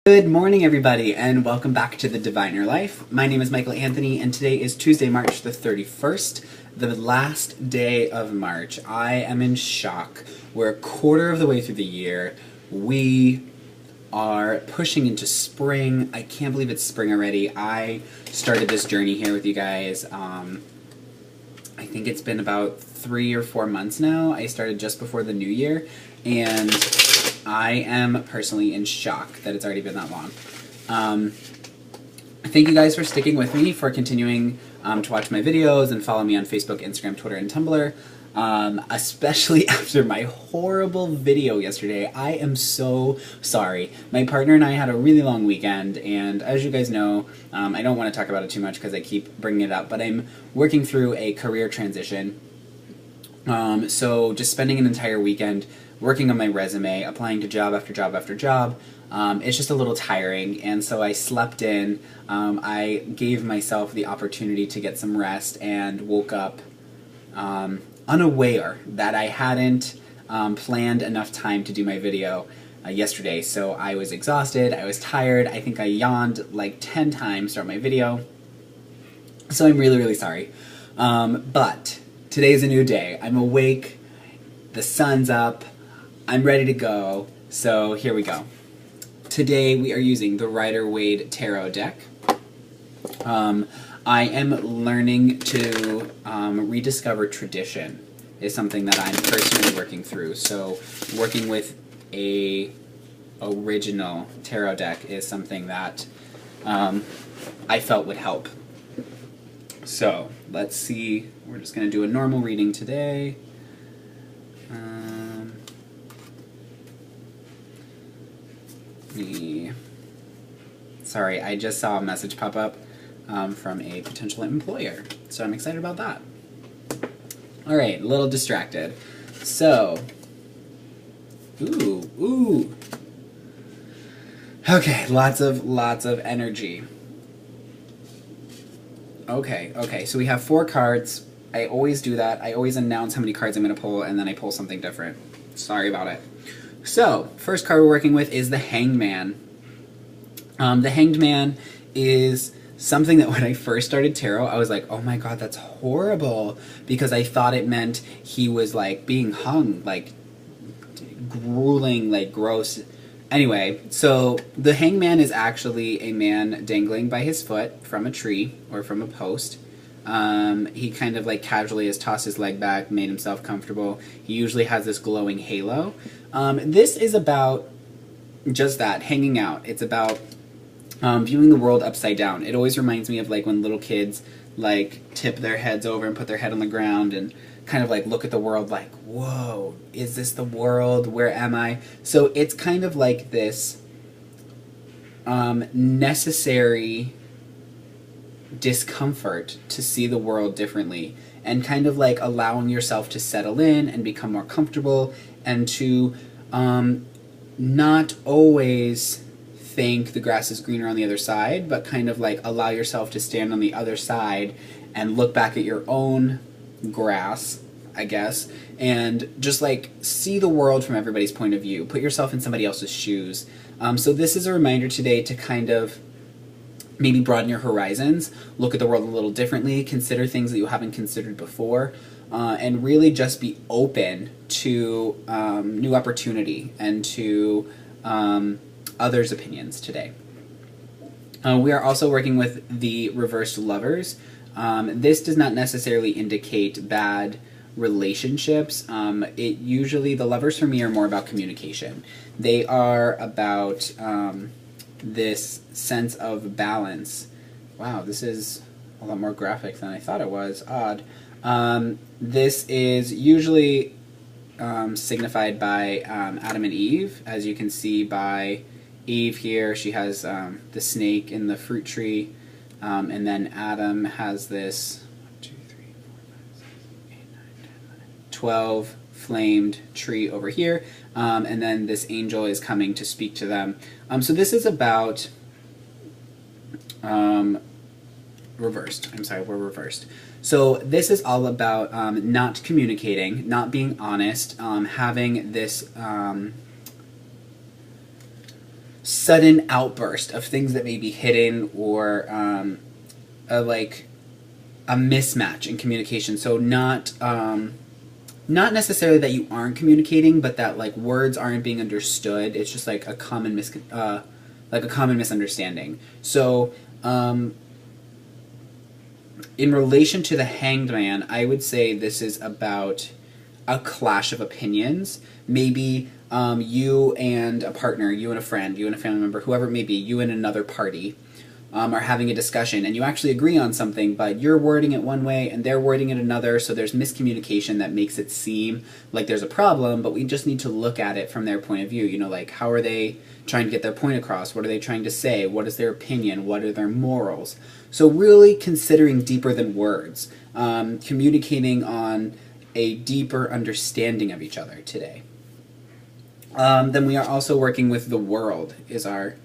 Good morning, everybody, and welcome back to The Diviner Life. My name is Michael Anthony, and today is Tuesday, March the 31st, the last day of March. I am in shock. We're a quarter of the way through the year. We are pushing into spring. I can't believe it's spring already. I started this journey here with you guys. I think it's been about 3 or 4 months now. I started just before the new year, and I am personally in shock that it's already been that long. Thank you guys for sticking with me, for continuing to watch my videos and follow me on Facebook, Instagram, Twitter, and Tumblr. Especially after my horrible video yesterday. I am so sorry. My partner and I had a really long weekend, and as you guys know, I don't want to talk about it too much because I keep bringing it up, but I'm working through a career transition. So just spending an entire weekend working on my resume, applying to job after job after job, it's just a little tiring, and so I slept in. I gave myself the opportunity to get some rest and woke up unaware that I hadn't planned enough time to do my video yesterday. So I was exhausted, I was tired, I think I yawned like 10 times throughout my video. So I'm really, really sorry. But today is a new day. I'm awake, the sun's up, I'm ready to go, so here we go. Today we are using the Rider-Waite Tarot deck. I am learning to rediscover tradition is something that I'm personally working through. So working with a original tarot deck is something that I felt would help. So let's see, we're just going to do a normal reading today. Sorry, I just saw a message pop up from a potential employer, so I'm excited about that. Alright, a little distracted. So, ooh. Okay, lots of energy. Okay, so we have 4 cards. I always do that. I always announce how many cards I'm going to pull, and then I pull something different. Sorry about it. So, first card we're working with is the Hanged Man. The Hanged Man is something that when I first started tarot, I was like, oh my god, that's horrible, because I thought it meant he was like being hung, like grueling, like gross. Anyway, so the Hanged Man is actually a man dangling by his foot from a tree or from a post. He kind of like casually has tossed his leg back, made himself comfortable. He usually has this glowing halo. This is about just that, hanging out. It's about viewing the world upside down. It always reminds me of like when little kids like tip their heads over and put their head on the ground and kind of like look at the world like, whoa, is this the world? Where am I? So it's kind of like this necessary discomfort to see the world differently, and kind of like allowing yourself to settle in and become more comfortable, and to not always think the grass is greener on the other side, but kind of like allow yourself to stand on the other side and look back at your own grass, I guess, and just like see the world from everybody's point of view. Put yourself in somebody else's shoes. So this is a reminder today to kind of maybe broaden your horizons, look at the world a little differently, consider things that you haven't considered before, and really just be open to new opportunity and to others' opinions today. We are also working with the reversed lovers. This does not necessarily indicate bad relationships. It usually, the lovers for me are more about communication. They are about this sense of balance. Wow, this is a lot more graphic than I thought it was. Odd. This is usually signified by Adam and Eve, as you can see by Eve here. She has the snake in the fruit tree, and then Adam has this 1, 2, 3, 4, 5, 6, 8, 9, 10, 11, 12 flamed tree over here, and then this angel is coming to speak to them. So this is about reversed. I'm sorry, we're reversed. So this is all about not communicating, not being honest, having this sudden outburst of things that may be hidden, or like a mismatch in communication. So not necessarily that you aren't communicating, but that like words aren't being understood. It's just like a common misunderstanding. So in relation to the Hanged Man, I would say this is about a clash of opinions. Maybe you and a partner, you and a friend, you and a family member, whoever it may be, you and another party are having a discussion, and you actually agree on something, but you're wording it one way and they're wording it another, so there's miscommunication that makes it seem like there's a problem, but we just need to look at it from their point of view. You know, like, how are they trying to get their point across? What are they trying to say? What is their opinion? What are their morals? So really considering deeper than words, communicating on a deeper understanding of each other today. Then we are also working with the World is our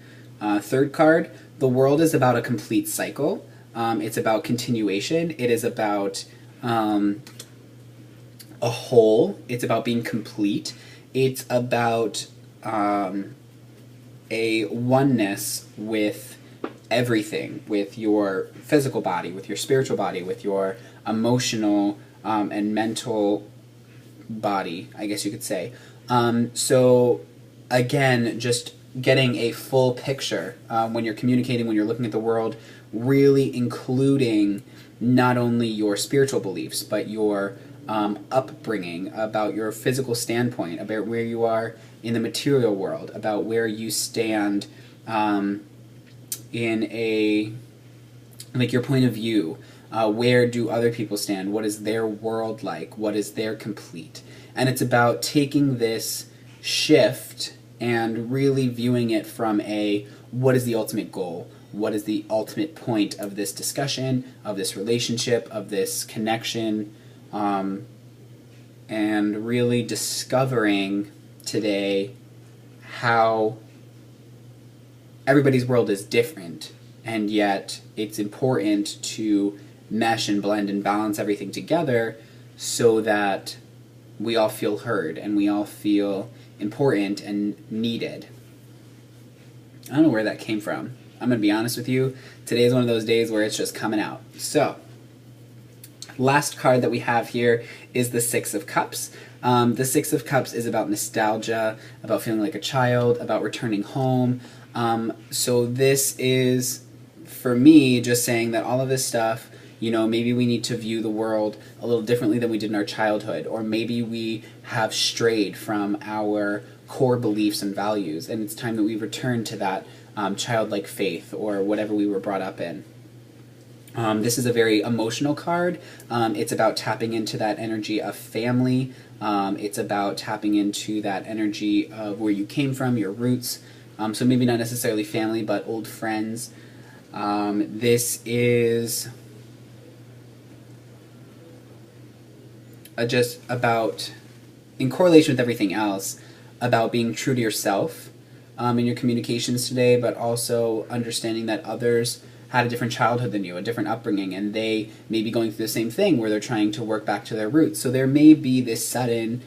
third card. The World is about a complete cycle. It's about continuation. It is about a whole. It's about being complete. It's about a oneness with everything, with your physical body, with your spiritual body, with your emotional and mental body, I guess you could say. So again, just getting a full picture when you're communicating, when you're looking at the world, really including not only your spiritual beliefs, but your upbringing, about your physical standpoint, about where you are in the material world, about where you stand in a, like, your point of view. Where do other people stand? What is their world like? What is their complete? And it's about taking this shift and really viewing it from a, what is the ultimate goal? What is the ultimate point of this discussion, of this relationship, of this connection? And really discovering today how everybody's world is different, and yet it's important to mesh and blend and balance everything together so that we all feel heard and we all feel important and needed. I don't know where that came from. I'm going to be honest with you. Today is one of those days where it's just coming out. So, last card that we have here is the Six of Cups. The Six of Cups is about nostalgia, about feeling like a child, about returning home. So this is, for me, just saying that all of this stuff, you know, maybe we need to view the world a little differently than we did in our childhood, or maybe we have strayed from our core beliefs and values, and it's time that we return to that childlike faith or whatever we were brought up in. This is a very emotional card. It's about tapping into that energy of family. It's about tapping into that energy of where you came from, your roots. So maybe not necessarily family, but old friends. This is just about, in correlation with everything else, about being true to yourself in your communications today, but also understanding that others had a different childhood than you, a different upbringing, and they may be going through the same thing where they're trying to work back to their roots. So there may be this sudden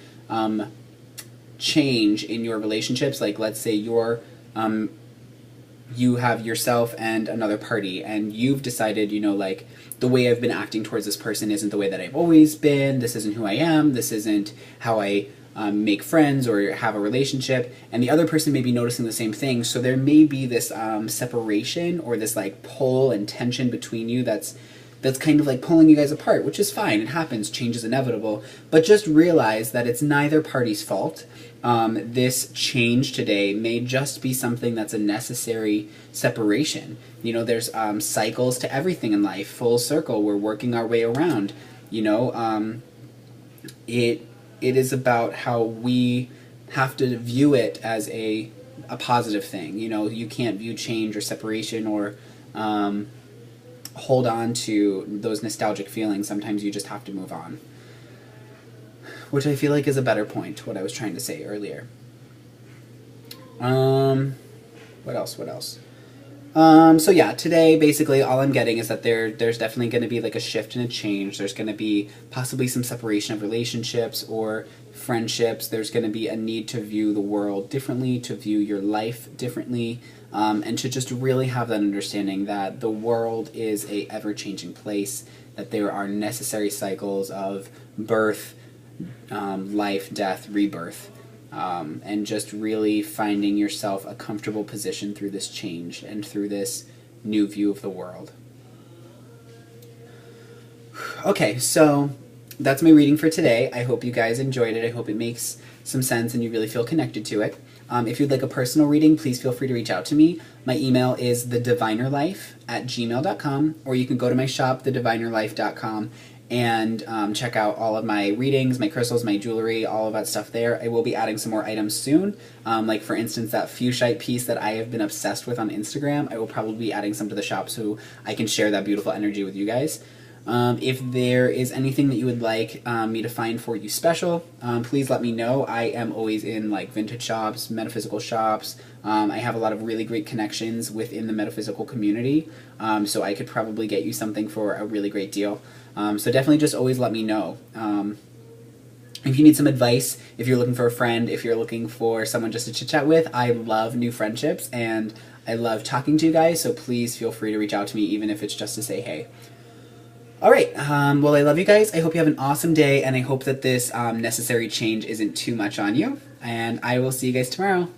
change in your relationships. Like, let's say you have yourself and another party, and you've decided, you know, like, the way I've been acting towards this person isn't the way that I've always been. This isn't who I am. This isn't how I make friends or have a relationship. And the other person may be noticing the same thing. So there may be this separation or this like pull and tension between you that's kind of like pulling you guys apart, which is fine. It happens. Change is inevitable. But just realize that it's neither party's fault. This change today may just be something that's a necessary separation. You know, there's cycles to everything in life, full circle. We're working our way around. You know, it is about how we have to view it as a positive thing. You know, you can't view change or separation or hold on to those nostalgic feelings. Sometimes you just have to move on. Which I feel like is a better point, what I was trying to say earlier. What else? So yeah, today basically all I'm getting is that there's definitely going to be like a shift and a change. There's going to be possibly some separation of relationships or friendships. There's going to be a need to view the world differently, to view your life differently, and to just really have that understanding that the world is a ever-changing place, that there are necessary cycles of birth, life, death, rebirth, and just really finding yourself a comfortable position through this change and through this new view of the world. Okay, so that's my reading for today. I hope you guys enjoyed it. I hope it makes some sense and you really feel connected to it. If you'd like a personal reading, please feel free to reach out to me. My email is thedivinerlife@gmail.com, or you can go to my shop, thedivinerlife.com, and check out all of my readings, my crystals, my jewelry, all of that stuff there. I will be adding some more items soon. Like, for instance, that fuchsite piece that I have been obsessed with on Instagram, I will probably be adding some to the shop so I can share that beautiful energy with you guys. If there is anything that you would like me to find for you special, please let me know. I am always in like vintage shops, metaphysical shops. I have a lot of really great connections within the metaphysical community, so I could probably get you something for a really great deal. So definitely just always let me know. If you need some advice, if you're looking for a friend, if you're looking for someone just to chit-chat with, I love new friendships and I love talking to you guys, so please feel free to reach out to me even if it's just to say hey. Alright, well, I love you guys. I hope you have an awesome day, and I hope that this necessary change isn't too much on you. And I will see you guys tomorrow.